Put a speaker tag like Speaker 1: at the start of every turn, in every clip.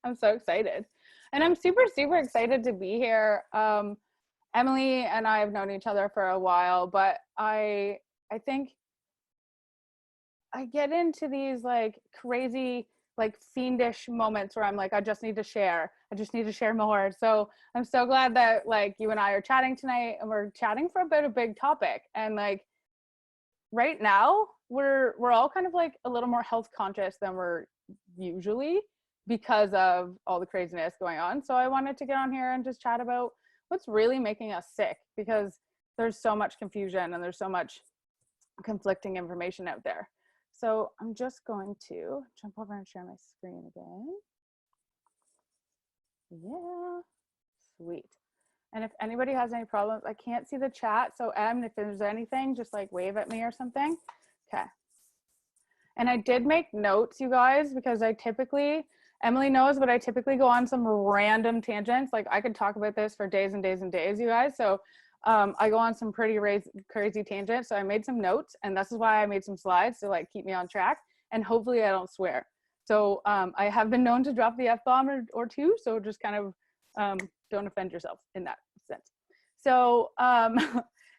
Speaker 1: I'm so excited. And I'm super, super excited to be here. Emily and I have known each other for a while, but I think I get into these like crazy, like fiendish moments where I'm like, I just need to share. I just need to share more. So I'm so glad that like you and I are chatting tonight, and we're chatting for a big topic. And like right now, we're all kind of like a little more health conscious than we're usually because of all the craziness going on. So I wanted to get on here and just chat about what's really making us sick, because there's so much confusion and there's so much conflicting information out there. So I'm just going to jump over and share my screen again. Yeah, sweet. And if anybody has any problems, I can't see the chat. So Em, if there's anything, just like wave at me or something. Okay. And I did make notes, you guys, because I typically, Emily knows, but I typically go on some random tangents. Like I could talk about this for days and days and days, you guys. So I go on some pretty crazy tangents. So I made some notes, and this is why I made some slides to like keep me on track, and hopefully I don't swear. So I have been known to drop the F-bomb or two. So just kind of don't offend yourself in that sense. So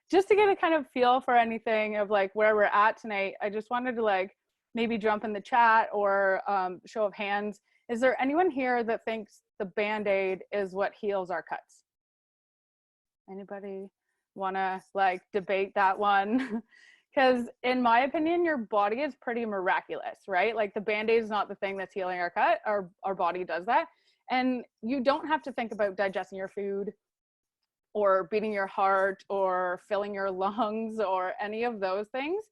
Speaker 1: just to get a kind of feel for anything of like where we're at tonight, I just wanted to like maybe jump in the chat or show of hands. Is there anyone here that thinks the Band-Aid is what heals our cuts? Anybody want to like debate that one? Because in my opinion, your body is pretty miraculous, right? Like the Band-Aid is not the thing that's healing our cut. Our body does that. And you don't have to think about digesting your food or beating your heart or filling your lungs or any of those things.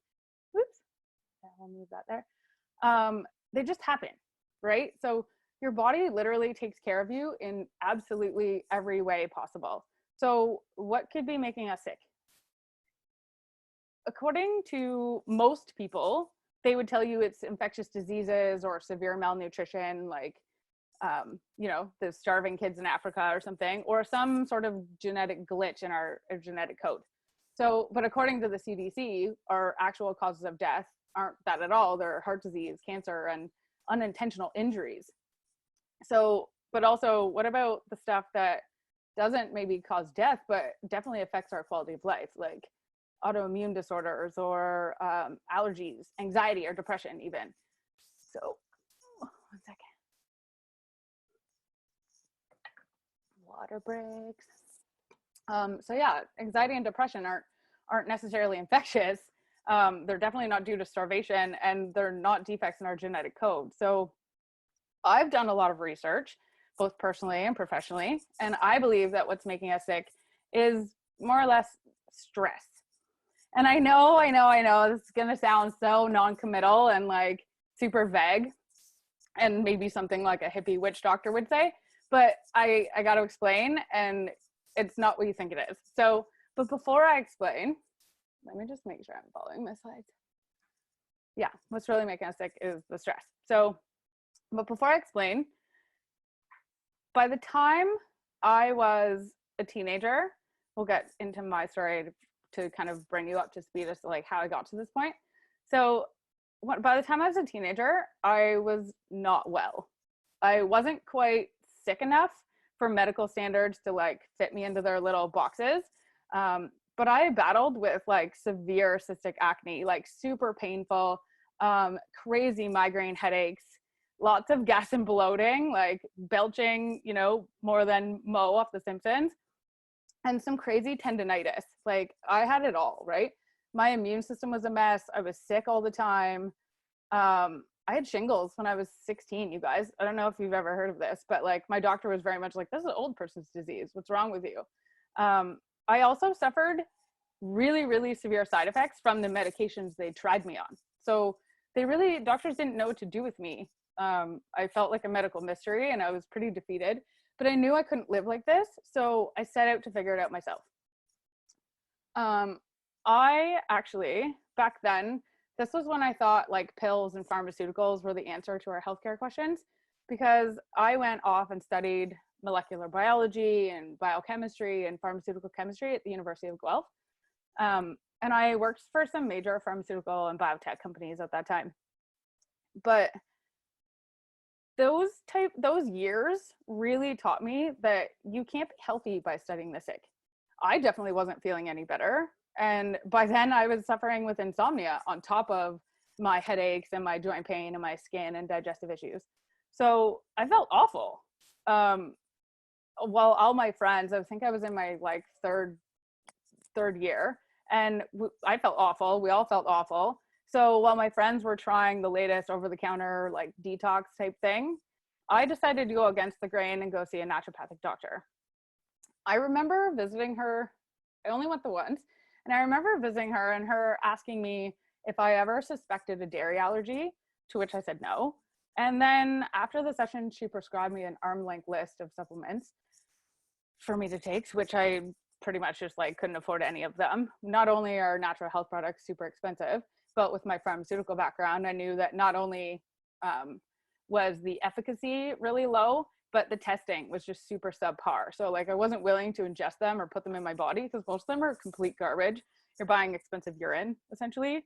Speaker 1: Oops, I'll move that there. They just happen, right? So your body literally takes care of you in absolutely every way possible. So what could be making us sick? According to most people, they would tell you it's infectious diseases or severe malnutrition, like you know, the starving kids in Africa or something, or some sort of genetic glitch in our genetic code. So, but according to the CDC, our actual causes of death aren't that at all. They're heart disease, cancer, and unintentional injuries. So, but also, what about the stuff that doesn't maybe cause death, but definitely affects our quality of life, like autoimmune disorders or allergies, anxiety, or depression even. So, one second. Water breaks. So yeah, anxiety and depression aren't necessarily infectious. They're definitely not due to starvation, and they're not defects in our genetic code. So I've done a lot of research, both personally and professionally, and I believe that what's making us sick is more or less stress. And I know this is gonna sound so non-committal and like super vague, and maybe something like a hippie witch doctor would say, but I got to explain, and it's not what you think it is. So, but before I explain, let me just make sure I'm following my slides. Yeah, what's really making us sick is the stress. So, but before I explain, by the time I was a teenager, we'll get into my story to kind of bring you up to speed as to like how I got to this point. So by the time I was a teenager, I was not well. I wasn't quite sick enough for medical standards to like fit me into their little boxes. But I battled with like severe cystic acne, like super painful, crazy migraine headaches, lots of gas and bloating, like belching, you know, more than Mo off The Simpsons, and some crazy tendinitis. Like I had it all, right? My immune system was a mess. I was sick all the time. I had shingles when I was 16, you guys. I don't know if you've ever heard of this, but like my doctor was very much like, this is an old person's disease. What's wrong with you? I also suffered really, really severe side effects from the medications they tried me on. So doctors didn't know what to do with me. I felt like a medical mystery, and I was pretty defeated, but I knew I couldn't live like this. So I set out to figure it out myself. I actually, back then, this was when I thought like pills and pharmaceuticals were the answer to our healthcare questions, because I went off and studied molecular biology and biochemistry and pharmaceutical chemistry at the University of Guelph. And I worked for some major pharmaceutical and biotech companies at that time. But those years really taught me that you can't be healthy by studying the sick. I definitely wasn't feeling any better. And by then I was suffering with insomnia on top of my headaches and my joint pain and my skin and digestive issues. So I felt awful. While all my friends, I think I was in my like third year, and I felt awful. We all felt awful. So while my friends were trying the latest over the counter like detox type thing, I decided to go against the grain and go see a naturopathic doctor. I remember visiting her. I only went the once, and I remember visiting her and her asking me if I ever suspected a dairy allergy, to which I said no. And then after the session, she prescribed me an arm-length list of supplements for me to take, which I pretty much just like couldn't afford any of them. Not only are natural health products super expensive, but with my pharmaceutical background, I knew that not only was the efficacy really low, but the testing was just super subpar. So like I wasn't willing to ingest them or put them in my body because most of them are complete garbage. You're buying expensive urine essentially.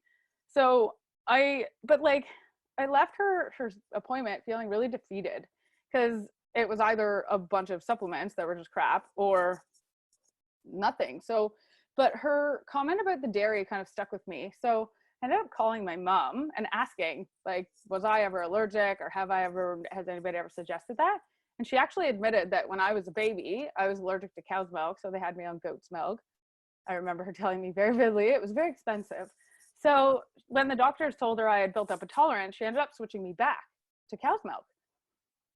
Speaker 1: So I left her appointment feeling really defeated because it was either a bunch of supplements that were just crap or nothing. So, but her comment about the dairy kind of stuck with me. So I ended up calling my mom and asking, like, was I ever allergic, or has anybody ever suggested that? And she actually admitted that when I was a baby, I was allergic to cow's milk. So they had me on goat's milk. I remember her telling me very vividly, it was very expensive. So when the doctors told her I had built up a tolerance, she ended up switching me back to cow's milk.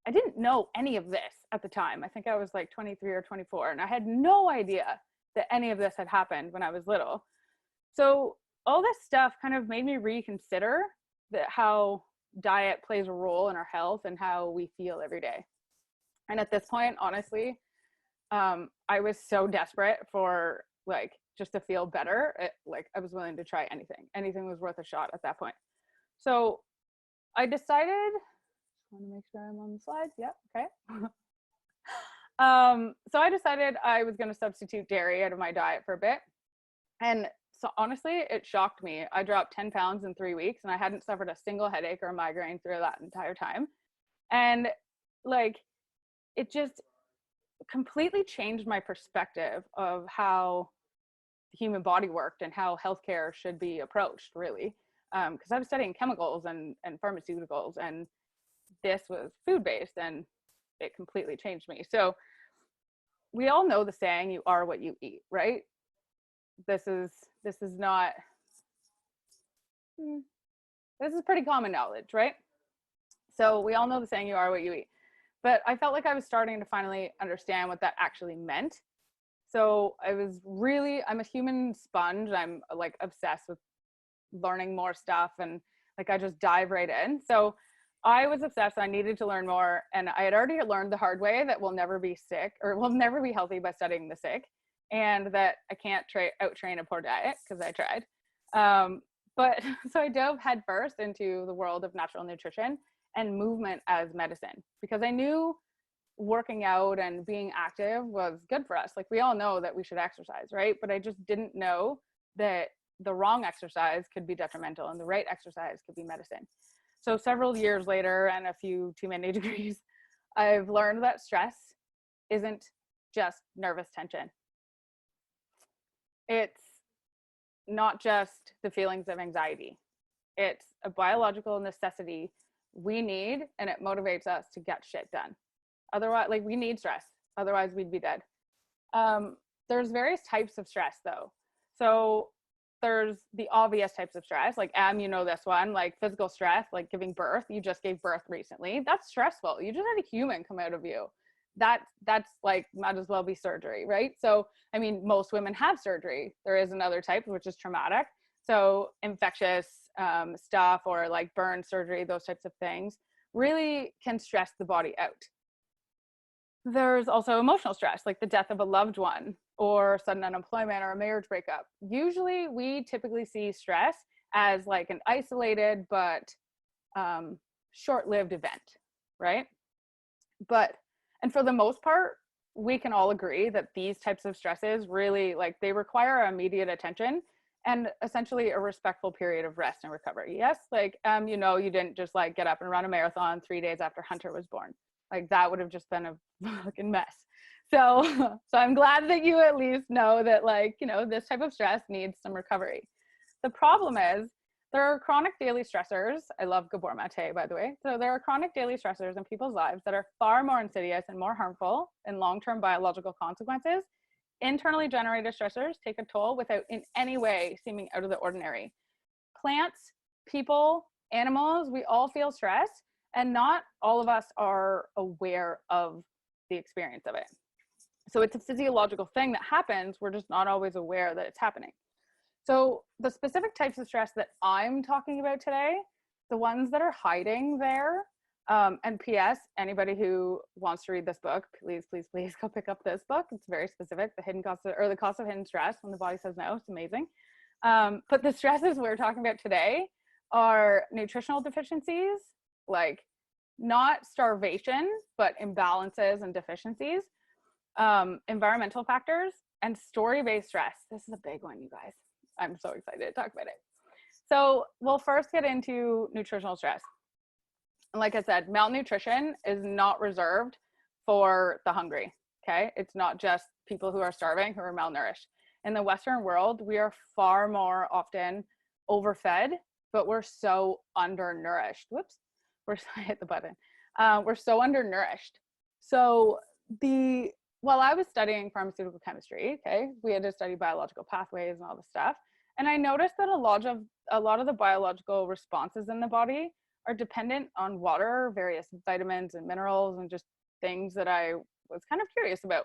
Speaker 1: I didn't know any of this at the time. I think I was like 23 or 24, and I had no idea that any of this had happened when I was little. So all this stuff kind of made me reconsider how diet plays a role in our health and how we feel every day. And at this point, honestly, I was so desperate for like just to feel better. Like I was willing to try anything. Anything was worth a shot at that point. So I decided, I want to make sure I'm on the slides. Yeah, okay. So I decided I was going to substitute dairy out of my diet for a bit. And so honestly, it shocked me. I dropped 10 pounds in 3 weeks, and I hadn't suffered a single headache or migraine through that entire time. And like, it just completely changed my perspective of how the human body worked and how healthcare should be approached, really. Because I was studying chemicals and pharmaceuticals, and this was food-based, and it completely changed me. So we all know the saying, you are what you eat, right? This is not, this is pretty common knowledge, right? So we all know the saying, you are what you eat. But I felt like I was starting to finally understand what that actually meant. So I'm a human sponge. I'm like obsessed with learning more stuff, and like I just dive right in. So I was obsessed. I needed to learn more, and I had already learned the hard way that we'll never be sick, or we'll never be healthy by studying the sick, and that I can't out-train a poor diet, because I tried. But so I dove headfirst into the world of natural nutrition and movement as medicine, because I knew working out and being active was good for us. Like we all know that we should exercise, right? But I just didn't know that the wrong exercise could be detrimental and the right exercise could be medicine. So several years later and a few too many degrees, I've learned that stress isn't just nervous tension. It's not just the feelings of anxiety. It's a biological necessity we need, and it motivates us to get shit done. Otherwise, like we need stress, otherwise we'd be dead. There's various types of stress though. So there's the obvious types of stress, like you know this one, like physical stress, like giving birth. You just gave birth recently. That's stressful. You just had a human come out of you. That's like might as well be surgery, right? So I mean, most women have surgery. There is another type, which is traumatic. So infectious stuff, or like burn surgery, those types of things really can stress the body out. There's also emotional stress, like the death of a loved one or sudden unemployment or a marriage breakup. Usually we typically see stress as like an isolated but short-lived event, right? And for the most part, we can all agree that these types of stresses really, like, they require our immediate attention, and essentially a respectful period of rest and recovery. Yes, like, you know, you didn't just like get up and run a marathon 3 days after Hunter was born. Like that would have just been a fucking mess. So, so I'm glad that you at least know that, like, you know, this type of stress needs some recovery. The problem is there are chronic daily stressors. I love Gabor Mate, by the way. So there are chronic daily stressors in people's lives that are far more insidious and more harmful in long-term biological consequences. Internally generated stressors take a toll without in any way seeming out of the ordinary. Plants, people, animals, we all feel stress, and not all of us are aware of the experience of it. So it's a physiological thing that happens. We're just not always aware that it's happening. So the specific types of stress that I'm talking about today, the ones that are hiding there, and PS, anybody who wants to read this book, please, please, please go pick up this book. It's very specific, the cost of hidden stress when the body says no. It's amazing. But the stresses we're talking about today are nutritional deficiencies, like not starvation, but imbalances and deficiencies, environmental factors, and story-based stress. This is a big one, you guys. I'm so excited to talk about it. So we'll first get into nutritional stress. And like I said, malnutrition is not reserved for the hungry, okay? It's not just people who are starving who are malnourished. In the Western world, we are far more often overfed, but we're so undernourished. Whoops, I hit the button. We're so undernourished. So while I was studying pharmaceutical chemistry, okay, we had to study biological pathways and all this stuff. And I noticed that a lot of the biological responses in the body are dependent on water, various vitamins and minerals, and just things that I was kind of curious about.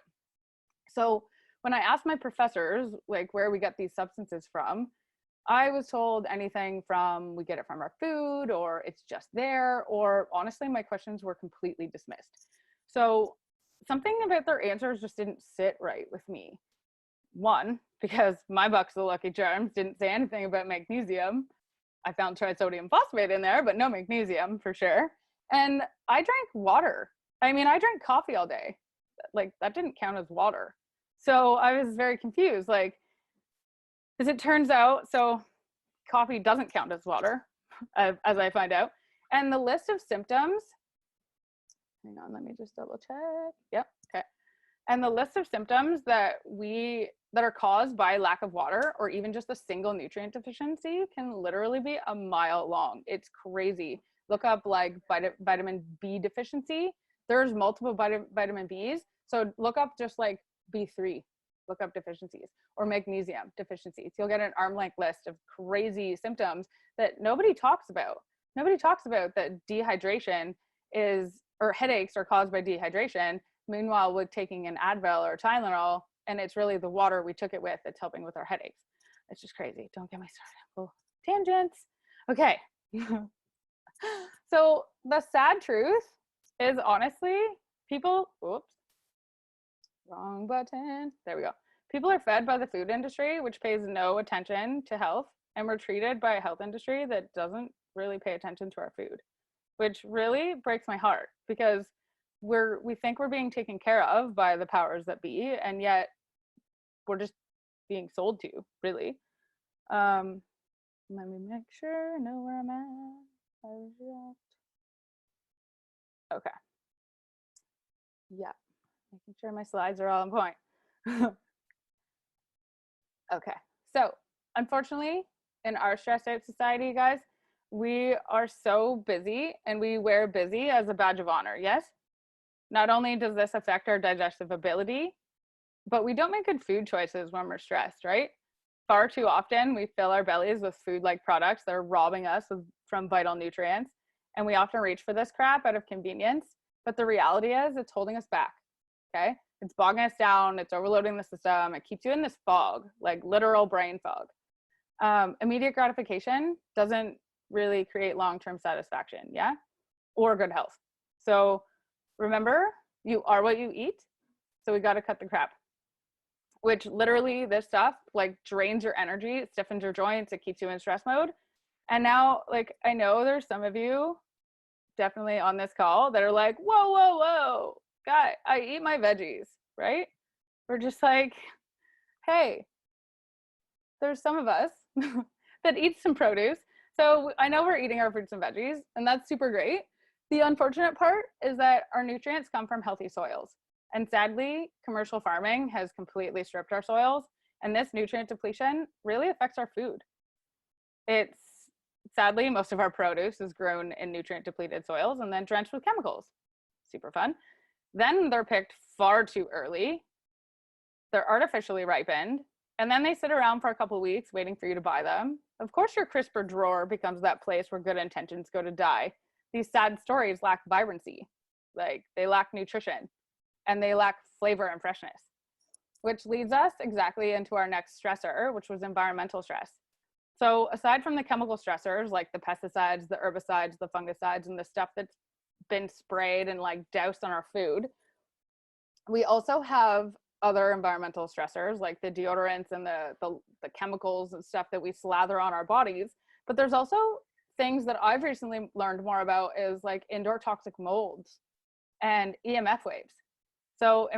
Speaker 1: So when I asked my professors, like, where we get these substances from, I was told anything from we get it from our food, or it's just there, or honestly, my questions were completely dismissed. So something about their answers just didn't sit right with me. One, because my box of Lucky Charms didn't say anything about magnesium. I found trisodium phosphate in there, but no magnesium for sure. And I drank water. I mean, I drank coffee all day. Like, that didn't count as water. So I was very confused. Like, as it turns out, so coffee doesn't count as water, as I find out. And the list of symptoms, hang on, let me just double check. Yep, okay. And the list of symptoms that are caused by lack of water, or even just a single nutrient deficiency, can literally be a mile long. It's crazy. Look up like vitamin B deficiency. There's multiple vitamin Bs. So look up just like B3, look up deficiencies, or magnesium deficiencies. You'll get an arm-length list of crazy symptoms that nobody talks about. Nobody talks about that dehydration or headaches are caused by dehydration. Meanwhile, with taking an Advil or Tylenol, and it's really the water we took it with that's helping with our headaches. It's just crazy. Don't get me started. Oh, tangents. Okay. So the sad truth is, honestly, whoops, wrong button. There we go. People are fed by the food industry, which pays no attention to health, and we're treated by a health industry that doesn't really pay attention to our food, which really breaks my heart, because we think we're being taken care of by the powers that be, and yet we're just being sold to, really. Let me make sure I know where I'm at. Okay. Yeah, making sure my slides are all on point. Okay, so unfortunately, in our stressed out society, guys, we are so busy, and we wear busy as a badge of honor, yes? Not only does this affect our digestive ability, but we don't make good food choices when we're stressed, right? Far too often, we fill our bellies with food-like products that are robbing us from vital nutrients, and we often reach for this crap out of convenience, but the reality is it's holding us back, okay? It's bogging us down, it's overloading the system, it keeps you in this fog, like literal brain fog. Immediate gratification doesn't really create long-term satisfaction, yeah? Or good health. So remember, you are what you eat, so we gotta cut the crap. Which literally, this stuff like drains your energy, it stiffens your joints, it keeps you in stress mode. And now, like, I know there's some of you definitely on this call that are like, whoa, God, I eat my veggies, right? We're just like, hey, there's some of us that eats some produce. So I know we're eating our fruits and veggies, and that's super great. The unfortunate part is that our nutrients come from healthy soils. And sadly, commercial farming has completely stripped our soils, and this nutrient depletion really affects our food. It's sadly, most of our produce is grown in nutrient depleted soils and then drenched with chemicals. Super fun. Then they're picked far too early. They're artificially ripened, and then they sit around for a couple of weeks waiting for you to buy them. Of course, your crisper drawer becomes that place where good intentions go to die. These sad stories lack vibrancy, like they lack nutrition, and they lack flavor and freshness, which leads us exactly into our next stressor, which was environmental stress. So aside from the chemical stressors, like the pesticides, the herbicides, the fungicides, and the stuff that's been sprayed and like doused on our food, we also have other environmental stressors like the deodorants and the chemicals and stuff that we slather on our bodies. But there's also things that I've recently learned more about is like indoor toxic molds and EMF waves. So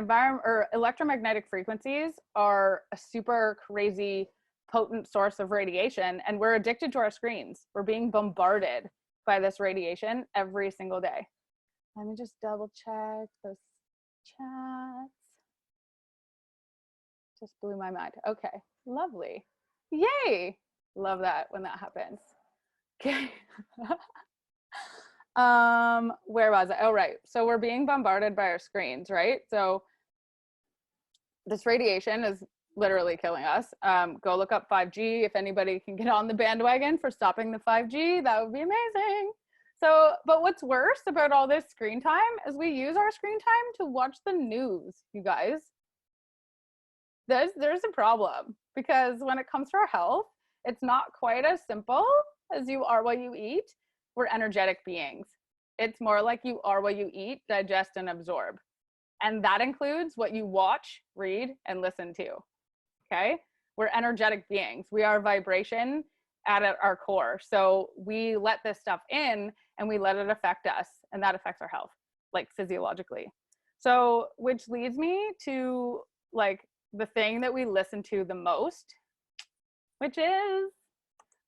Speaker 1: electromagnetic frequencies are a super crazy potent source of radiation, and we're addicted to our screens. We're being bombarded by this radiation every single day. Let me just double check those chats. Just blew my mind. Okay, lovely. Yay! Love that when that happens. Okay. Where was I? Oh, right. So we're being bombarded by our screens, right? So this radiation is literally killing us. Go look up 5G. If anybody can get on the bandwagon for stopping the 5G, that would be amazing. So, but what's worse about all this screen time is we use our screen time to watch the news, you guys. There's a problem, because when it comes to our health, it's not quite as simple as you are what you eat. We're energetic beings. It's more like you are what you eat, digest, and absorb. And that includes what you watch, read, and listen to. Okay? We're energetic beings. We are vibration at our core. So we let this stuff in and we let it affect us, and that affects our health, like physiologically. So, which leads me to like the thing that we listen to the most, which is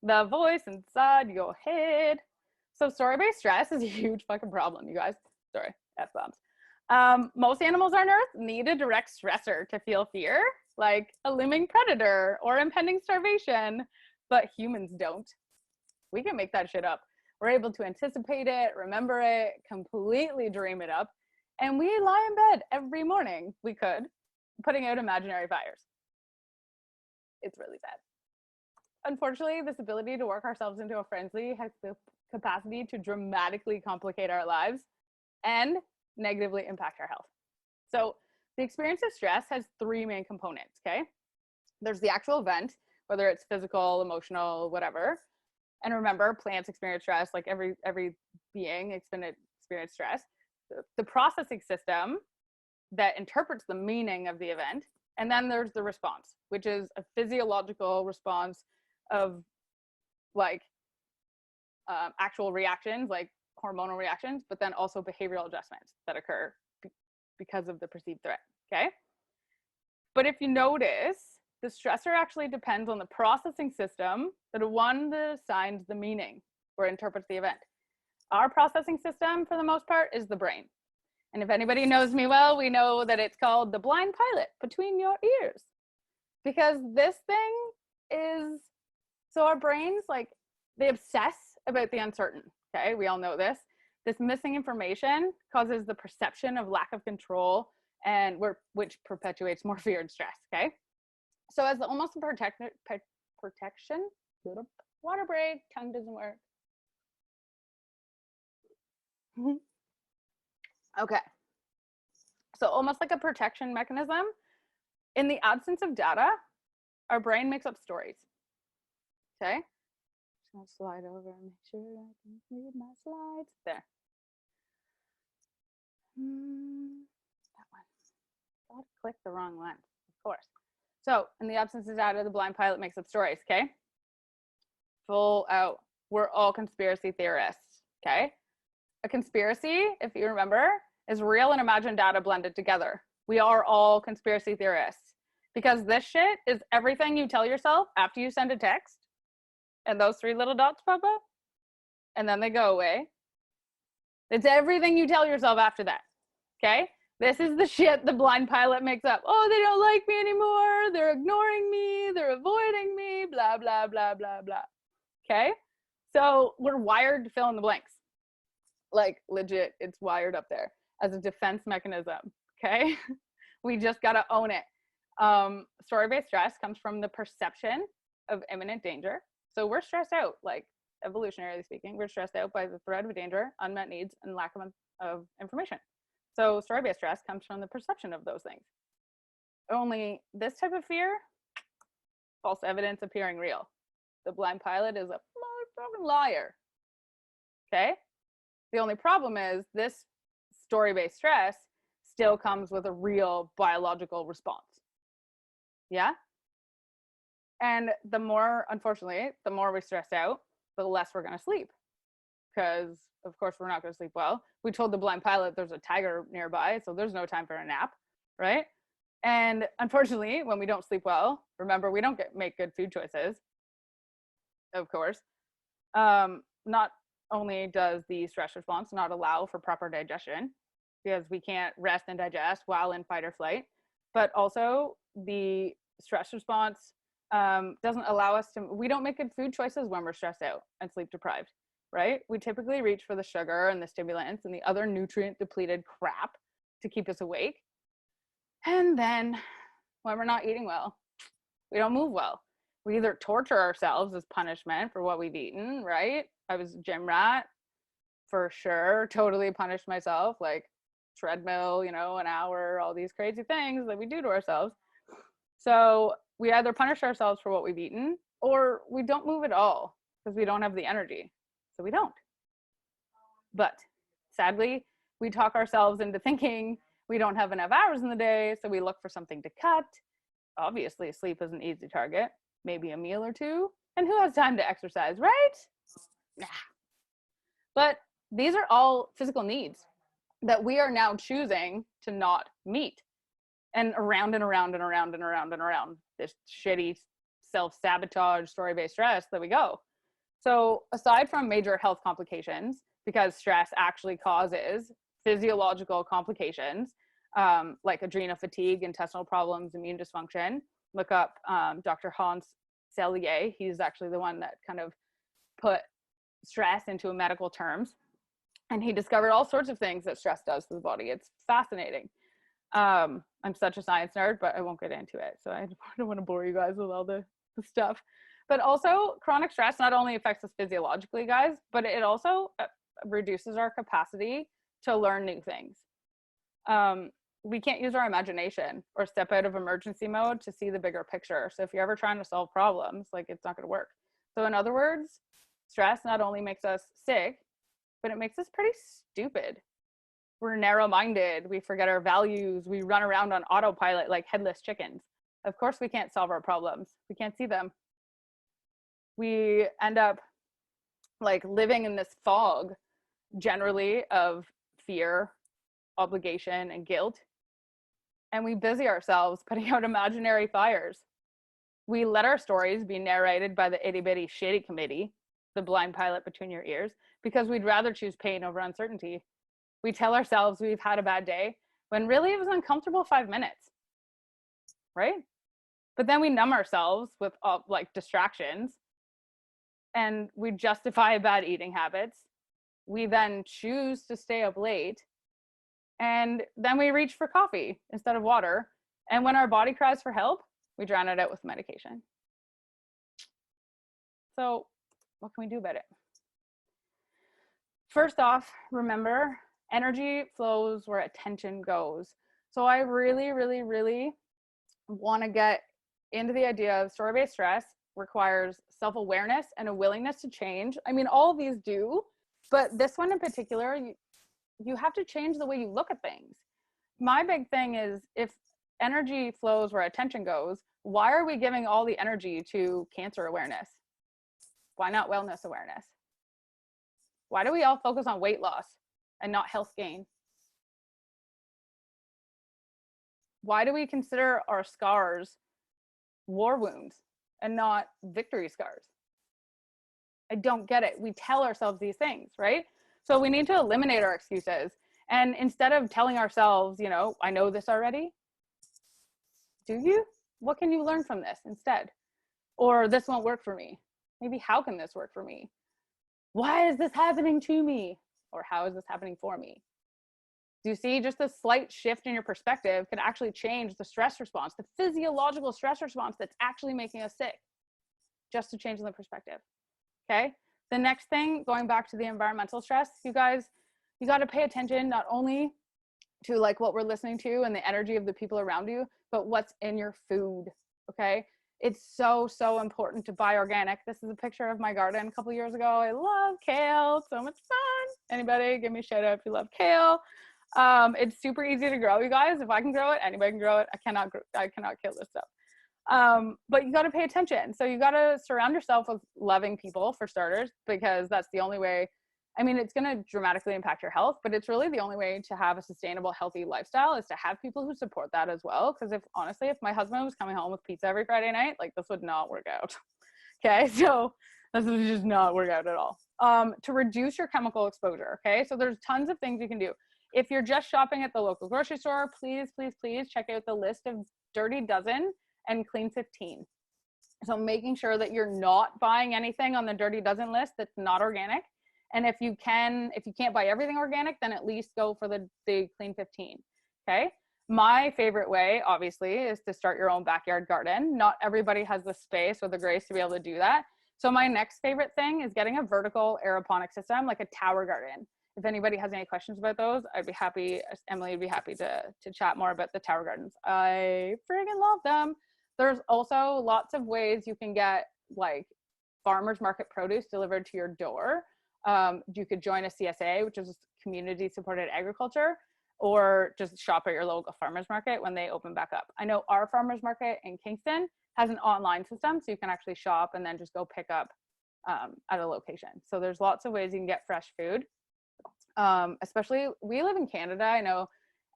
Speaker 1: the voice inside your head. So story-based stress is a huge fucking problem, you guys. Sorry, F-bombs. Most animals on Earth need a direct stressor to feel fear, like a looming predator or impending starvation, but humans don't. We can make that shit up. We're able to anticipate it, remember it, completely dream it up, and we lie in bed every morning, we could, putting out imaginary fires. It's really sad. Unfortunately, this ability to work ourselves into a frenzy has the capacity to dramatically complicate our lives and negatively impact our health. So the experience of stress has three main components, okay? There's the actual event, whether it's physical, emotional, whatever. And remember, plants experience stress, like every being experience stress. The processing system that interprets the meaning of the event. And then there's the response, which is a physiological response of like actual reactions, like hormonal reactions, but then also behavioral adjustments that occur because of the perceived threat, okay? But if you notice, the stressor actually depends on the processing system that one that assigns the meaning or interprets the event. Our processing system, for the most part, is the brain. And if anybody knows me well, we know that it's called the blind pilot between your ears. Because this thing is, so our brains, like, they obsess about the uncertain, okay? We all know this. This missing information causes the perception of lack of control, and which perpetuates more fear and stress, okay? So as almost a protection, water break, tongue doesn't work. Okay. So almost like a protection mechanism, in the absence of data, our brain makes up stories. Okay? Just gonna slide over and make sure I can read my slides. There. That one. Gotta click the wrong one, of course. So in the absence of data, the blind pilot makes up stories, okay? Full out. We're all conspiracy theorists, okay? A conspiracy, if you remember, is real and imagined data blended together. We are all conspiracy theorists, because this shit is everything you tell yourself after you send a text and those three little dots pop up, and then they go away. It's everything you tell yourself after that. Okay? This is the shit the blind pilot makes up. Oh, they don't like me anymore. They're ignoring me. They're avoiding me. Blah, blah, blah, blah, blah. Okay? So we're wired to fill in the blanks. Like, legit, it's wired up there as a defense mechanism. Okay? We just got to own it. Story-based stress comes from the perception of imminent danger. So we're stressed out, like, evolutionarily speaking, we're stressed out by the threat of danger, unmet needs, and lack of information. So story-based stress comes from the perception of those things. Only this type of fear, false evidence appearing real. The blind pilot is a motherfucking liar. Okay? The only problem is this story-based stress still comes with a real biological response. Yeah? And the more, unfortunately, the more we stress out, the less we're going to sleep. Because, of course, we're not going to sleep well. We told the blind pilot there's a tiger nearby, so there's no time for a nap, right? And unfortunately, when we don't sleep well, remember, we don't make good food choices, of course. Not only does the stress response not allow for proper digestion, because we can't rest and digest while in fight or flight, but also the stress response doesn't allow us to, we don't make good food choices when we're stressed out and sleep deprived, right? We typically reach for the sugar and the stimulants and the other nutrient depleted crap to keep us awake. And then when we're not eating well, we don't move well. We either torture ourselves as punishment for what we've eaten, right? I was a gym rat for sure, totally punished myself, like treadmill, you know, an hour, all these crazy things that we do to ourselves. So we either punish ourselves for what we've eaten, or we don't move at all because we don't have the energy. So we don't. But sadly, we talk ourselves into thinking we don't have enough hours in the day, so we look for something to cut. Obviously, sleep is an easy target, maybe a meal or two. And who has time to exercise, right? Nah. But these are all physical needs that we are now choosing to not meet. And around and around and around and around and around this shitty self-sabotage story-based stress that we go. So aside from major health complications, because stress actually causes physiological complications, like adrenal fatigue, intestinal problems, immune dysfunction, look up Dr. Hans Selye. He's actually the one that kind of put stress into medical terms. And he discovered all sorts of things that stress does to the body. It's fascinating. I'm such a science nerd, but I won't get into it. So I don't want to bore you guys with all the stuff. But also, chronic stress not only affects us physiologically, guys, but it also reduces our capacity to learn new things. We can't use our imagination or step out of emergency mode to see the bigger picture. So if you're ever trying to solve problems, like, it's not going to work. So in other words, stress not only makes us sick, but it makes us pretty stupid. We're narrow-minded. We forget our values. We run around on autopilot like headless chickens. Of course, we can't solve our problems. We can't see them. We end up like living in this fog, generally, of fear, obligation, and guilt. And we busy ourselves putting out imaginary fires. We let our stories be narrated by the itty-bitty shitty committee, the blind pilot between your ears, because we'd rather choose pain over uncertainty. We tell ourselves we've had a bad day when really it was an uncomfortable 5 minutes, right? But then we numb ourselves with like distractions, and we justify bad eating habits. We then choose to stay up late, and then we reach for coffee instead of water. And when our body cries for help, we drown it out with medication. So what can we do about it? First off, remember, energy flows where attention goes. So I really, really, really want to get into the idea of story-based stress requires self-awareness and a willingness to change. I mean, all of these do, but this one in particular, you have to change the way you look at things. My big thing is, if energy flows where attention goes, why are we giving all the energy to cancer awareness? Why not wellness awareness? Why do we all focus on weight loss and not health gain? Why do we consider our scars war wounds and not victory scars? I don't get it. We tell ourselves these things, right? So we need to eliminate our excuses. And instead of telling ourselves, you know, I know this already, do you? What can you learn from this instead? Or this won't work for me. Maybe how can this work for me? Why is this happening to me? Or how is this happening for me? Do you see, just a slight shift in your perspective can actually change the stress response, the physiological stress response that's actually making us sick, just to change the perspective. Okay. The next thing, going back to the environmental stress, you guys, you got to pay attention not only to like what we're listening to and the energy of the people around you, but what's in your food. Okay. It's so, so important to buy organic. This is a picture of my garden a couple years ago. I love kale. So much fun. Anybody give me a shout out if you love kale. It's super easy to grow, you guys. If I can grow it, anybody can grow it. I cannot kill this stuff. But you got to pay attention. So you got to surround yourself with loving people, for starters, because that's the only way. I mean, it's going to dramatically impact your health, but it's really the only way to have a sustainable, healthy lifestyle is to have people who support that as well. Because if my husband was coming home with pizza every Friday night, like this would not work out. Okay. So this would just not work out at all. To reduce your chemical exposure. Okay. So there's tons of things you can do. If you're just shopping at the local grocery store, please, please, please check out the list of Dirty Dozen and Clean 15. So making sure that you're not buying anything on the Dirty Dozen list that's not organic. And if you can't buy everything organic, then at least go for the Clean 15. Okay. My favorite way, obviously, is to start your own backyard garden. Not everybody has the space or the grace to be able to do that. So my next favorite thing is getting a vertical aeroponic system, like a tower garden. If anybody has any questions about those, Emily would be happy to chat more about the tower gardens. I friggin' love them. There's also lots of ways you can get like farmers market produce delivered to your door. You could join a CSA, which is community supported agriculture, or just shop at your local farmers market when they open back up. I know our farmers market in Kingston has an online system, so you can actually shop and then just go pick up at a location. So there's lots of ways you can get fresh food. Especially, we live in Canada. I know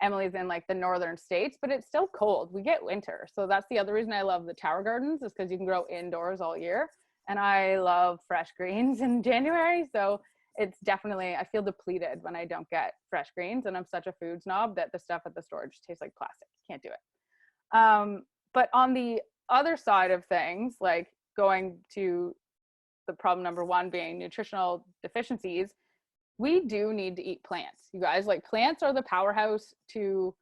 Speaker 1: Emily's in like the northern states, but it's still cold. We get winter. So that's the other reason I love the tower gardens, is because you can grow indoors all year. And I love fresh greens in January. So it's definitely, I feel depleted when I don't get fresh greens. And I'm such a food snob that the stuff at the store just tastes like plastic. Can't do it. But on the other side of things, like going to the problem number one being nutritional deficiencies, we do need to eat plants, you guys. Like, plants are the powerhouse to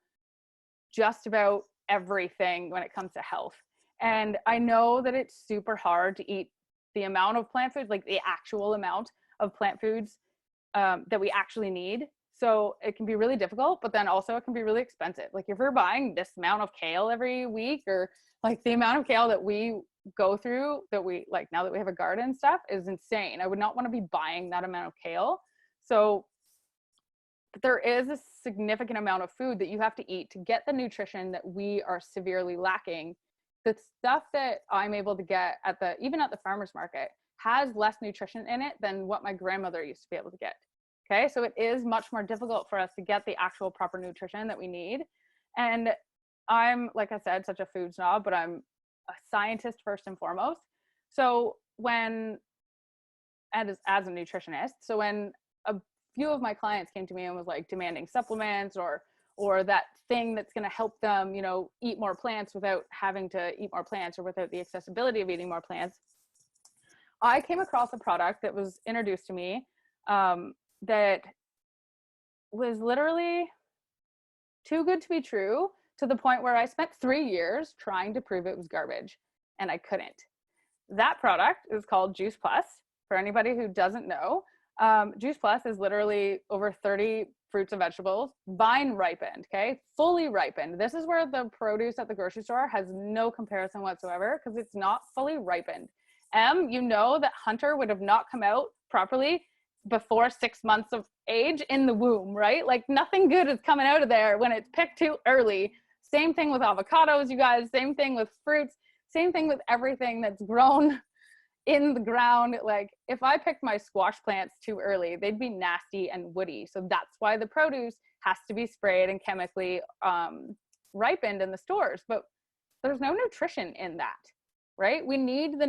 Speaker 1: just about everything when it comes to health. And I know that it's super hard to eat the amount of plant foods, like the actual amount of plant foods that we actually need. So it can be really difficult, but then also it can be really expensive. Like if we're buying this amount of kale every week, or like the amount of kale that we go through, that we like now that we have a garden and stuff, is insane. I would not want to be buying that amount of kale. So there is a significant amount of food that you have to eat to get the nutrition that we are severely lacking. The stuff that I'm able to get even at the farmer's market has less nutrition in it than what my grandmother used to be able to get. Okay, so it is much more difficult for us to get the actual proper nutrition that we need. And I'm, like I said, such a food snob, but I'm a scientist first and foremost. So as a nutritionist, so when a few of my clients came to me and was like demanding supplements or that thing that's going to help them, you know, eat more plants without having to eat more plants, or without the accessibility of eating more plants, I came across a product that was introduced to me that was literally too good to be true, to the point where I spent 3 years trying to prove it was garbage, and I couldn't. That product is called Juice Plus. For anybody who doesn't know, Juice Plus is literally over 30 fruits and vegetables, vine ripened, okay? Fully ripened. This is where the produce at the grocery store has no comparison whatsoever, because it's not fully ripened. You know that Hunter would have not come out properly before 6 months of age in the womb, right? Like nothing good is coming out of there when it's picked too early. Same thing with avocados, you guys. Same thing with fruits. Same thing with everything that's grown in the ground. Like if I picked my squash plants too early, they'd be nasty and woody. So that's why the produce has to be sprayed and chemically ripened in the stores. But there's no nutrition in that, right? We need the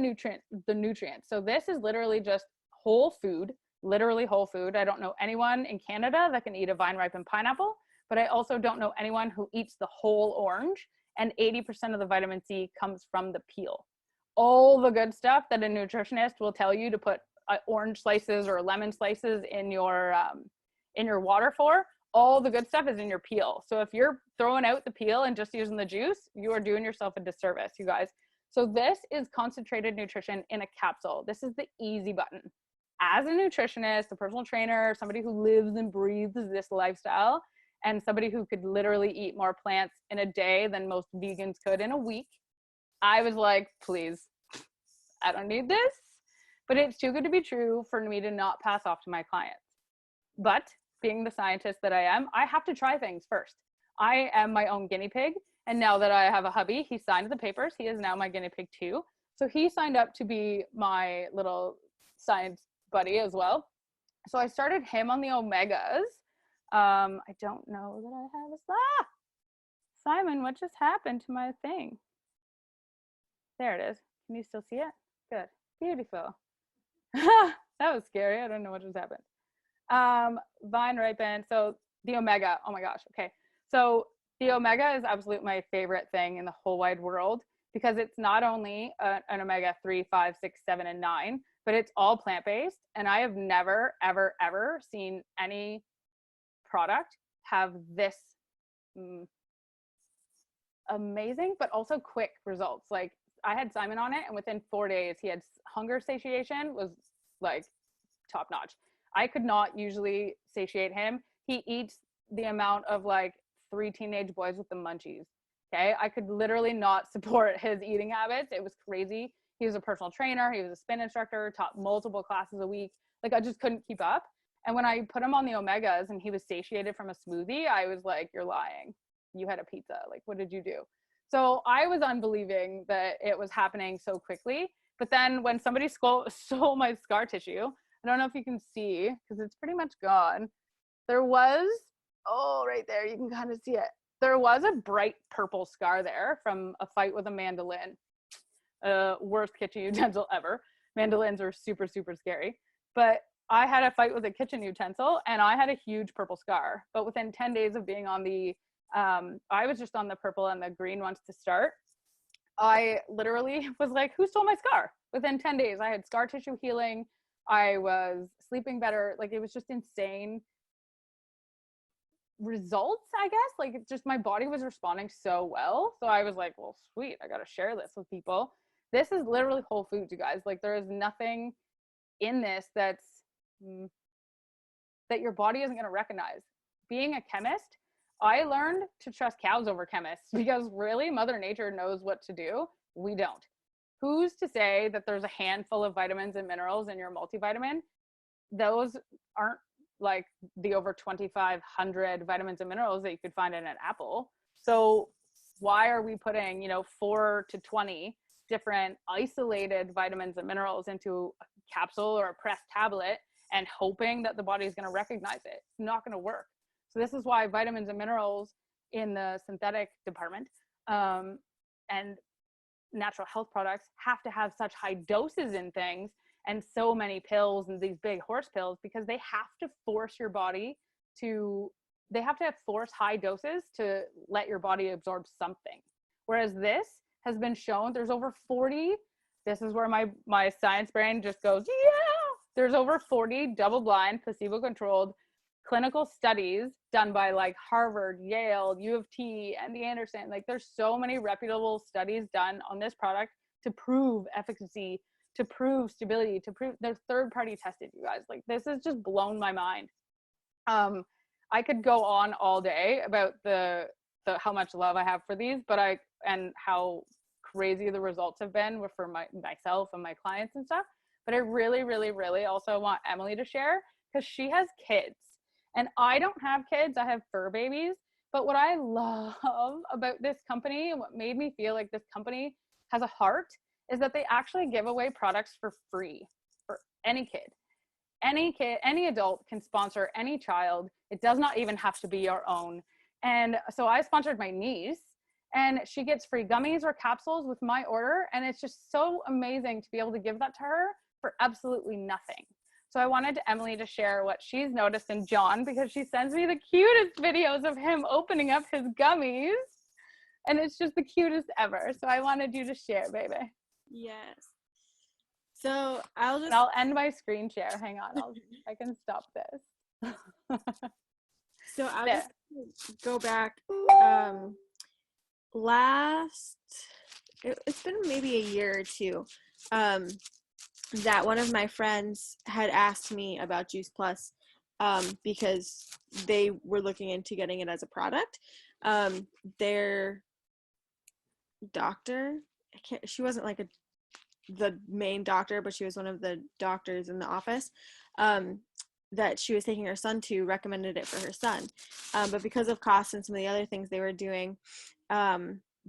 Speaker 1: nutrients. So this is literally just whole food, literally whole food. I don't know anyone in Canada that can eat a vine ripened pineapple, but I also don't know anyone who eats the whole orange. And 80% of the vitamin C comes from the peel. All the good stuff that a nutritionist will tell you to put orange slices or lemon slices in your water for, all the good stuff is in your peel. So if you're throwing out the peel and just using the juice, you are doing yourself a disservice, you guys. So this is concentrated nutrition in a capsule. This is the easy button. As a nutritionist, a personal trainer, somebody who lives and breathes this lifestyle, and somebody who could literally eat more plants in a day than most vegans could in a week, I was like, please, I don't need this, but it's too good to be true for me to not pass off to my clients. But being the scientist that I am, I have to try things first. I am my own guinea pig. And now that I have a hubby, he signed the papers. He is now my guinea pig too. So he signed up to be my little science buddy as well. So I started him on the omegas. I don't know that I have a, Simon, what just happened to my thing? There it is. Can you still see it? Good. Beautiful. That was scary. I don't know what just happened. Vine ripened. So the omega, oh my gosh. Okay. So the omega is absolutely my favorite thing in the whole wide world, because it's not only an omega 3, 5, 6, 7, and 9, but it's all plant-based. And I have never, ever, ever seen any product have this amazing, but also quick results. Like, I had Simon on it, and within 4 days, he had hunger satiation was like top notch. I could not usually satiate him. He eats the amount of like 3 teenage boys with the munchies. Okay. I could literally not support his eating habits. It was crazy. He was a personal trainer. He was a spin instructor, taught multiple classes a week. Like, I just couldn't keep up. And when I put him on the omegas and he was satiated from a smoothie, I was like, you're lying. You had a pizza. Like, what did you do? So I was unbelieving that it was happening so quickly. But then when somebody stole my scar tissue, I don't know if you can see because it's pretty much gone. There was, oh, right there, you can kind of see it. There was a bright purple scar there from a fight with a mandolin. Worst kitchen utensil ever. Mandolins are super, super scary. But I had a fight with a kitchen utensil and I had a huge purple scar. But within 10 days of being on the, I was just on the purple and the green ones to start. I literally was like, who stole my scar? Within 10 days, I had scar tissue healing. I was sleeping better. Like, it was just insane results, I guess. Like, it just, my body was responding so well. So I was like, well, sweet, I got to share this with people. This is literally whole foods, you guys. Like, there is nothing in this that's that your body isn't going to recognize. Being a chemist, I learned to trust cows over chemists, because really Mother Nature knows what to do. We don't. Who's to say that there's a handful of vitamins and minerals in your multivitamin? Those aren't like the over 2,500 vitamins and minerals that you could find in an apple. So why are we putting, 4 to 20 different isolated vitamins and minerals into a capsule or a pressed tablet and hoping that the body is going to recognize it? It's not going to work. So this is why vitamins and minerals in the synthetic department and natural health products have to have such high doses in things and so many pills and these big horse pills, because they have to force your body to, they have to force high doses to let your body absorb something. Whereas this has been shown, there's over 40, this is where my science brain just goes, yeah, there's over 40 double-blind, placebo-controlled clinical studies done by like Harvard, Yale, U of T, MD Anderson. Like, there's so many reputable studies done on this product to prove efficacy, to prove stability, to prove they're third-party tested, you guys. Like, this has just blown my mind. I could go on all day about the how much love I have for these, and how crazy the results have been for myself and my clients and stuff. But I really, really, really also want Emily to share, because she has kids. And I don't have kids, I have fur babies. But what I love about this company and what made me feel like this company has a heart is that they actually give away products for free for any kid. Any kid, any adult can sponsor any child. It does not even have to be your own. And so I sponsored my niece, and she gets free gummies or capsules with my order. And it's just so amazing to be able to give that to her for absolutely nothing. So I wanted Emily to share what she's noticed in John, because she sends me the cutest videos of him opening up his gummies. And it's just the cutest ever. So I wanted you to share, baby.
Speaker 2: Yes. So
Speaker 1: I'll end my screen share. Hang on. I can stop this.
Speaker 2: So I'll
Speaker 1: there.
Speaker 2: just go back. It's been maybe a year or two. That one of my friends had asked me about Juice Plus, because they were looking into getting it as a product. Their doctor, she wasn't like the main doctor, but she was one of the doctors in the office, that she was taking her son to, recommended it for her son. But because of cost and some of the other things they were doing,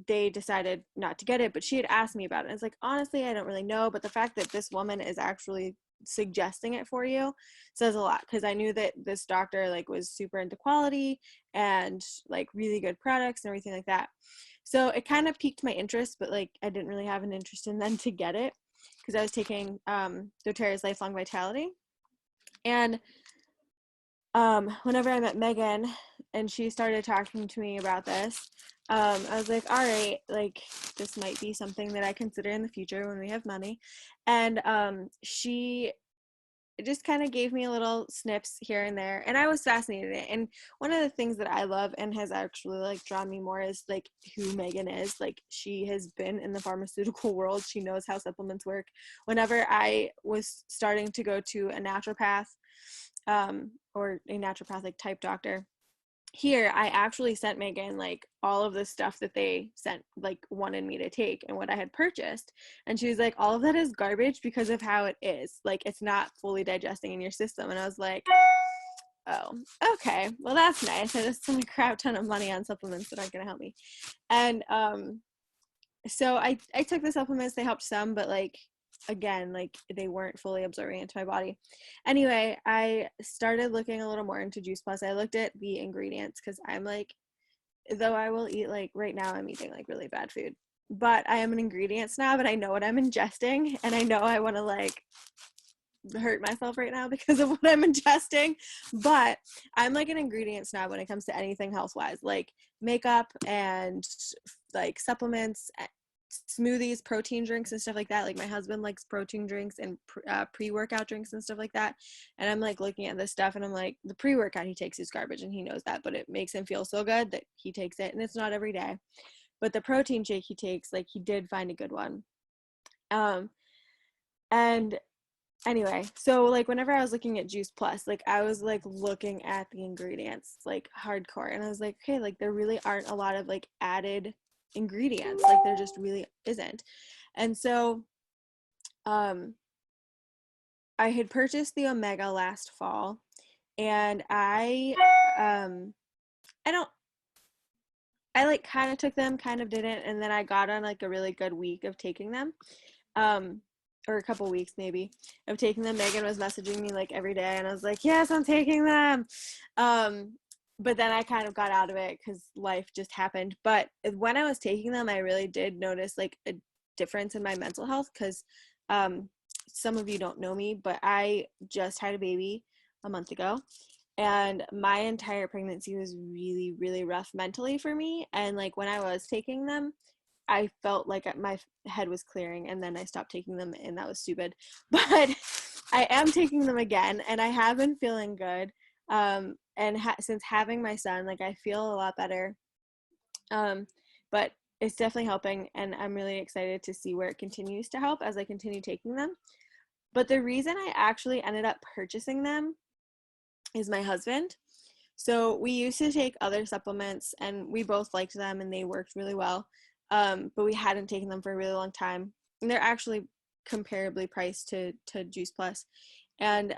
Speaker 2: they decided not to get it. But she had asked me about it. It's like, honestly, I don't really know. But the fact that this woman is actually suggesting it for you says a lot, because I knew that this doctor like was super into quality and like really good products and everything like that. So it kind of piqued my interest, but like I didn't really have an interest in then to get it, because I was taking doTERRA's Lifelong Vitality. And whenever I met Megan and she started talking to me about this, I was like, all right, like this might be something that I consider in the future when we have money. And she just kind of gave me a little snips here and there, and I was fascinated in it. And one of the things that I love and has actually like drawn me more is like who Megan is. Like, she has been in the pharmaceutical world. She knows how supplements work. Whenever I was starting to go to a naturopath, or a naturopathic type doctor here, I actually sent Megan like all of the stuff that they wanted me to take and what I had purchased, and she was like, all of that is garbage because of how it is, like it's not fully digesting in your system. And I was like, oh, okay, well that's nice. I just spent a crap ton of money on supplements that aren't gonna help me. And so I took the supplements. They helped some, but like again, like they weren't fully absorbing into my body. Anyway, I started looking a little more into Juice Plus. I looked at the ingredients, because I'm like, though I will eat, like right now I'm eating like really bad food, but I am an ingredient snob and I know what I'm ingesting, and I know I want to like hurt myself right now because of what I'm ingesting. But I'm like an ingredient snob when it comes to anything health wise, like makeup and like supplements, smoothies, protein drinks and stuff like that. Like my husband likes protein drinks and pre-workout drinks and stuff like that, and I'm like looking at this stuff and I'm like, the pre-workout he takes is garbage and he knows that, but it makes him feel so good that he takes it, and it's not every day. But the protein shake he takes, like he did find a good one. And anyway, so like whenever I was looking at Juice Plus, like I was like looking at the ingredients like hardcore, and I was like, okay, like there really aren't a lot of like added ingredients, like there just really isn't. And so I had purchased the Omega last fall, and I like kind of took them, kind of didn't, and then I got on like a really good week of taking them, or a couple weeks maybe of taking them. Megan was messaging me like every day, and I was like, yes, I'm taking them. But then I kind of got out of it because life just happened. But when I was taking them, I really did notice like a difference in my mental health, because some of you don't know me, but I just had a baby a month ago, and my entire pregnancy was really, really rough mentally for me. And like when I was taking them, I felt like my head was clearing, and then I stopped taking them, and that was stupid. But I am taking them again, and I have been feeling good. And since having my son, like I feel a lot better. But it's definitely helping, and I'm really excited to see where it continues to help as I continue taking them. But the reason I actually ended up purchasing them is my husband. So we used to take other supplements, and we both liked them, and they worked really well. But we hadn't taken them for a really long time. And they're actually comparably priced to Juice Plus. And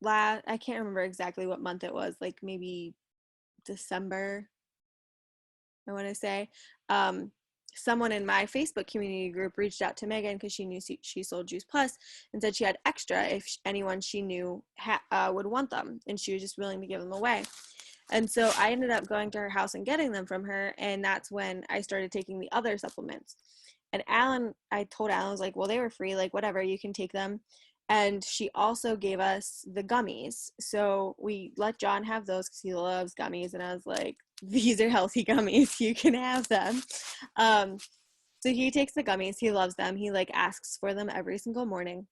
Speaker 2: I can't remember exactly what month it was, like maybe December, I want to say. Someone in my Facebook community group reached out to Megan because she knew she sold Juice Plus, and said she had extra if anyone she knew would want them, and she was just willing to give them away. And so I ended up going to her house and getting them from her, and that's when I started taking the other supplements. And I told Alan, I was like, well, they were free, like whatever, you can take them. And she also gave us the gummies. So we let John have those because he loves gummies. And I was like, these are healthy gummies. You can have them. So he takes the gummies. He loves them. He like asks for them every single morning.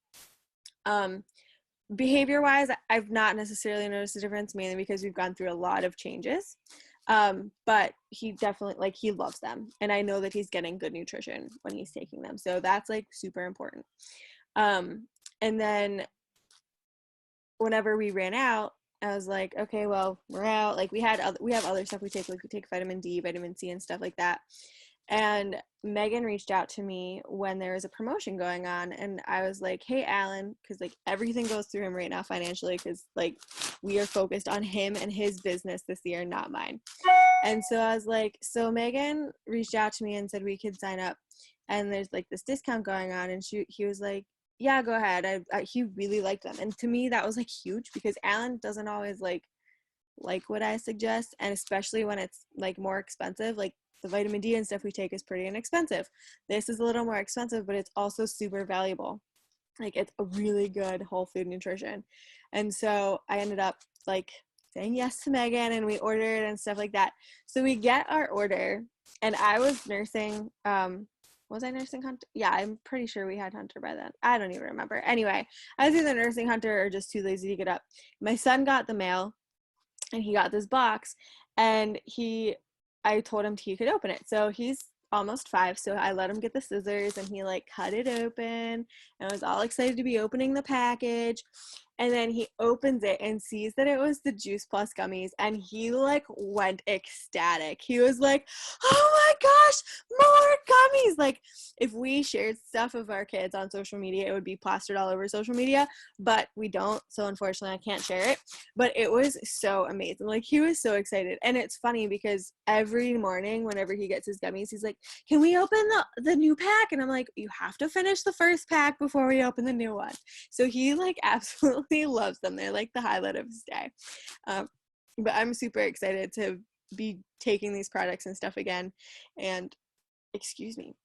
Speaker 2: Behavior wise, I've not necessarily noticed a difference, mainly because we've gone through a lot of changes. But he definitely, like, he loves them. And I know that he's getting good nutrition when he's taking them. So that's like super important. And then whenever we ran out, I was like, okay, well, we're out. Like we have other stuff we take, like we take vitamin D, vitamin C, and stuff like that. And Megan reached out to me when there was a promotion going on, and I was like, hey, Alan, because like everything goes through him right now financially, because like we are focused on him and his business this year, not mine. And so I was like, so Megan reached out to me and said we could sign up, and there's like this discount going on. And he was like, yeah, go ahead. He really liked them. And to me, that was like huge, because Alan doesn't always like what I suggest, and especially when it's like more expensive. Like the vitamin D and stuff we take is pretty inexpensive. This is a little more expensive, but it's also super valuable. Like it's a really good whole food nutrition. And so I ended up like saying yes to Megan, and we ordered and stuff like that. So we get our order, and I was nursing. Was I nursing Hunter? Yeah, I'm pretty sure we had Hunter by then. I don't even remember. Anyway, I was either nursing Hunter or just too lazy to get up. My son got the mail, and he got this box, and I told him he could open it. So he's almost 5, so I let him get the scissors, and he like cut it open, and I was all excited to be opening the package. And then he opens it and sees that it was the Juice Plus gummies, and he like went ecstatic. He was like, oh my gosh, more gummies. Like if we shared stuff of our kids on social media, it would be plastered all over social media, but we don't, so unfortunately I can't share it. But it was so amazing. Like he was so excited. And it's funny because every morning whenever he gets his gummies, he's like, can we open the new pack? And I'm like, you have to finish the first pack before we open the new one. So he like absolutely loves them. They're like the highlight of his day. But I'm super excited to be taking these products and stuff again. And excuse me.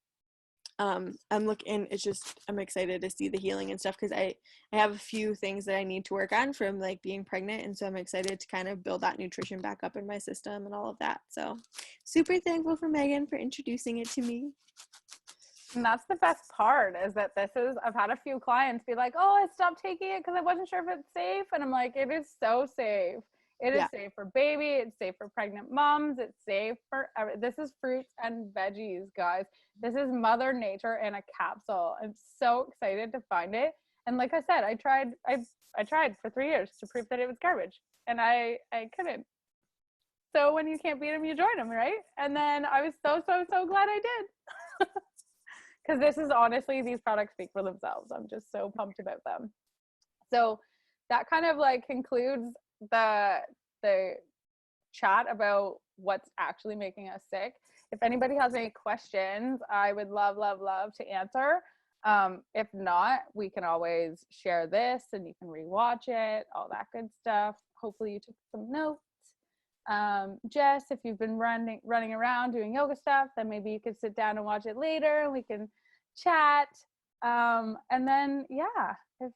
Speaker 2: I'm looking, it's just, I'm excited to see the healing and stuff, because I have a few things that I need to work on from like being pregnant, and so I'm excited to kind of build that nutrition back up in my system and all of that. So super thankful for Megan for introducing it to me.
Speaker 1: And that's the best part, is that I've had a few clients be like, oh, I stopped taking it because I wasn't sure if it's safe. And I'm like, it is so safe. It is safe for baby. It's safe for pregnant moms. It's safe for this is fruits and veggies, guys. This is Mother Nature in a capsule. I'm so excited to find it. And like I said, I tried for 3 years to prove that it was garbage, and I couldn't. So when you can't beat them, you join them, right? And then I was so glad I did. Because this is honestly, these products speak for themselves. I'm just so pumped about them. So that kind of like concludes the chat about what's actually making us sick. If anybody has any questions, I would love to answer. If not, we can always share this and you can rewatch it, all that good stuff. Hopefully you took some notes. Jess, if you've been running around doing yoga stuff, then maybe you could sit down and watch it later and we can chat. And then if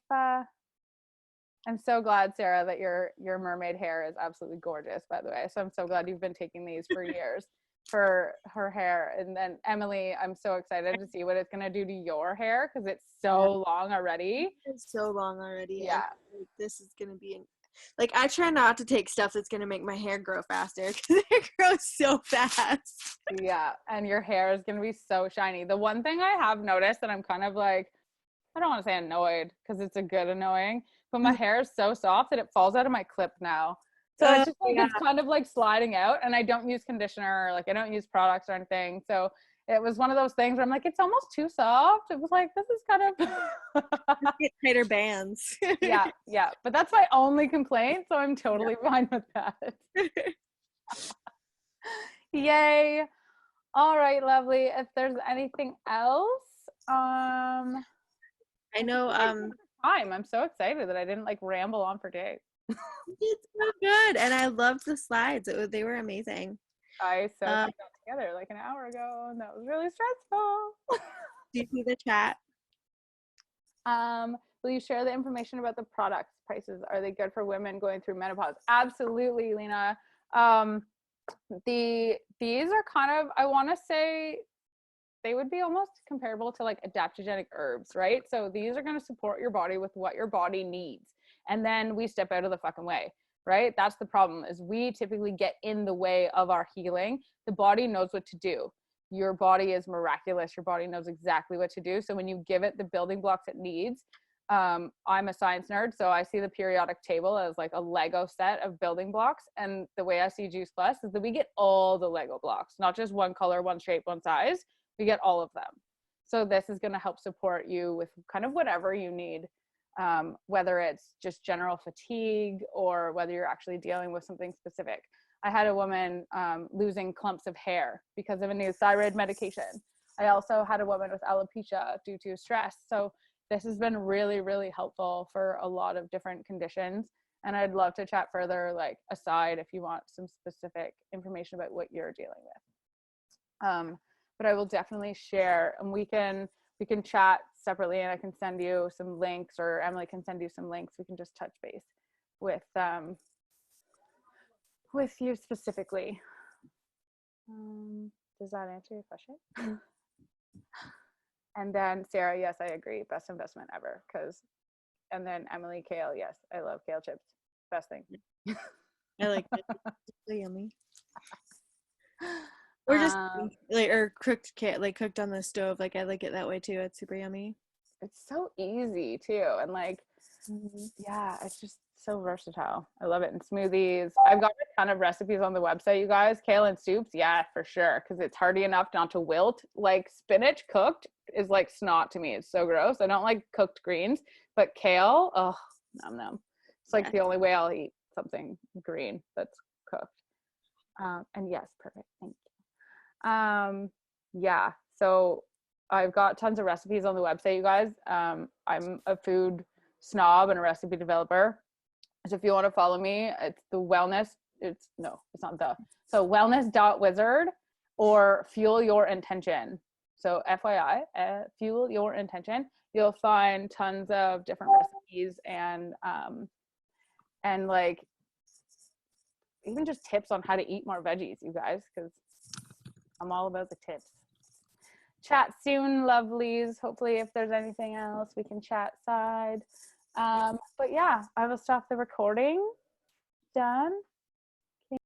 Speaker 1: I'm so glad, Sarah, that your mermaid hair is absolutely gorgeous, by the way. So I'm so glad you've been taking these for years for her hair. And then Emily, I'm so excited to see what it's gonna do to your hair, because it's so long already.
Speaker 2: It's so long already.
Speaker 1: Yeah.
Speaker 2: And this is gonna be like, I try not to take stuff that's gonna make my hair grow faster, because it grows so fast.
Speaker 1: Yeah, and your hair is gonna be so shiny. The one thing I have noticed that I'm kind of like, I don't want to say annoyed, because it's a good annoying, but my hair is so soft that it falls out of my clip now. So it's just like, it's kind of like sliding out, and I don't use conditioner, or like I don't use products or anything. So it was one of those things where I'm like, it's almost too soft. It was like, this is kind of
Speaker 2: get tighter bands.
Speaker 1: yeah. But that's my only complaint, so I'm totally fine with that. Yay. All right, lovely. If there's anything else,
Speaker 2: I know
Speaker 1: I'm so excited that I didn't like ramble on for days.
Speaker 2: It's so good, and I loved the slides. They were amazing.
Speaker 1: I put that together like an hour ago, and that was really stressful.
Speaker 2: Do you see the chat?
Speaker 1: Will you share the information about the products prices? Are they good for women going through menopause? Absolutely, Lena. These are kind of, I want to say, they would be almost comparable to like adaptogenic herbs, right? So these are going to support your body with what your body needs. And then we step out of the fucking way, right? That's the problem, is we typically get in the way of our healing. The body knows what to do. Your body is miraculous. Your body knows exactly what to do. So when you give it the building blocks it needs, I'm a science nerd, so I see the periodic table as like a Lego set of building blocks. And the way I see Juice Plus is that we get all the Lego blocks, not just one color, one shape, one size. We get all of them. So this is going to help support you with kind of whatever you need, whether it's just general fatigue or whether you're actually dealing with something specific. I had a woman losing clumps of hair because of a new thyroid medication. I also had a woman with alopecia due to stress. So this has been really, really helpful for a lot of different conditions. And I'd love to chat further, like aside, if you want some specific information about what you're dealing with. But I will definitely share, and we can chat separately, and I can send you some links, or Emily can send you some links. We can just touch base with you specifically. Does that answer your question? And then Sarah, yes, I agree. Best investment ever. And then Emily, kale, yes, I love kale chips. Best thing.
Speaker 2: I like it. It's so yummy. Or just like, or cooked kale, like cooked on the stove. Like I like it that way too. It's super yummy.
Speaker 1: It's so easy too, and like, yeah, it's just so versatile. I love it in smoothies. I've got a ton of recipes on the website, you guys. Kale and soups, yeah, for sure, because it's hardy enough not to wilt. Like spinach cooked is like snot to me. It's so gross. I don't like cooked greens, but kale, oh, nom nom. It's like the only way I'll eat something green that's cooked. And yes, perfect. Thank you. Yeah, so I've got tons of recipes on the website, you guys. I'm a food snob and a recipe developer. So if you want to follow me, it's the wellness. It's not the. So wellness.wizard or fuel your intention. So FYI, fuel your intention. You'll find tons of different recipes and like even just tips on how to eat more veggies, you guys, because I'm all about the tips. Chat soon, lovelies. Hopefully, if there's anything else, we can chat side. But yeah, I will stop the recording. Done.